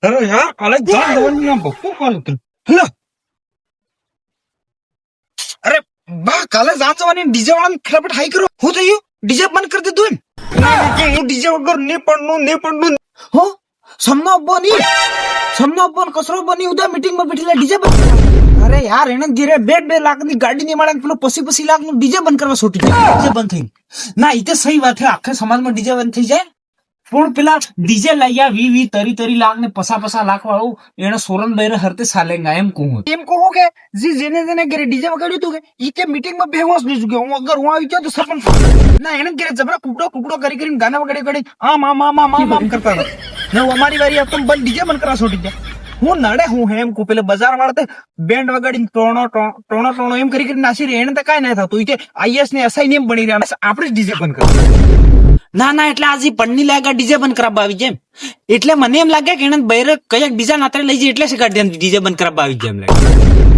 અરે યાર કાલે જાન દવાની ના બપ્પો કોલ કર હેલો અરે બા કાલે જાન જવાની ડીજે વાળાને ખરાબટ હાઈ કરો હું થયું ડીજે બંધ કરી દીધું એમ હું ડીજે વગર ને પડનું હો સમનો અબ્બોની કસરો બની ઉદા મીટિંગ માં બેઠેલા ડીજે બંધ અરે યાર એને ઘેરે 2 લાખ ની ગાડી ની મળે પેલો 25 લાખ નું ડીજે બંધ કરવા છોટી જાય ડીજે બંધ થઈ ના ઈ તો સહી વાત છે આખા સમાજમાં ડીજે બંધ થઈ જાય પણ પેલા ડીજે લાયા 20 લાખ ને 50 લાખ વાળું એને સોરન બૈરે હરતે સાલેંગા એમ કહું કે જેને ઘરે ડીજે વગાડ્યું હતું કે ઈ કે મીટિંગ માં બેહોશ થઈ ગયો હું અગર હું આવી ગયો તો સરપંચ ના એને ઘરે જબરા કુકડો કરીને ગાના વગાડી આમ કરતા હતા ને અમારી વારી આપ બંધ ડીજે બંધ કરા છોડી દે હું નડે હું હેમ કો પેલે બજાર વાળા બેન્ડ વગાડીને ટોણો એમ કરી નાસી રે એને તો કાઈ ના થતું કે આઈએસ ને એસઆઈ નેમ બની રહ્યા આપણે જ ડીજે બંધ કર ના એટલે આજે પણની લાગા ડીજે બંધ કરાવવા આવી જેમ એટલે મને એમ લાગે કે એને બૈરે કયાક બીજા નાતરે લઈ જાય એટલે ડીજે બંધ કરાવવા આવી જેમ લાગે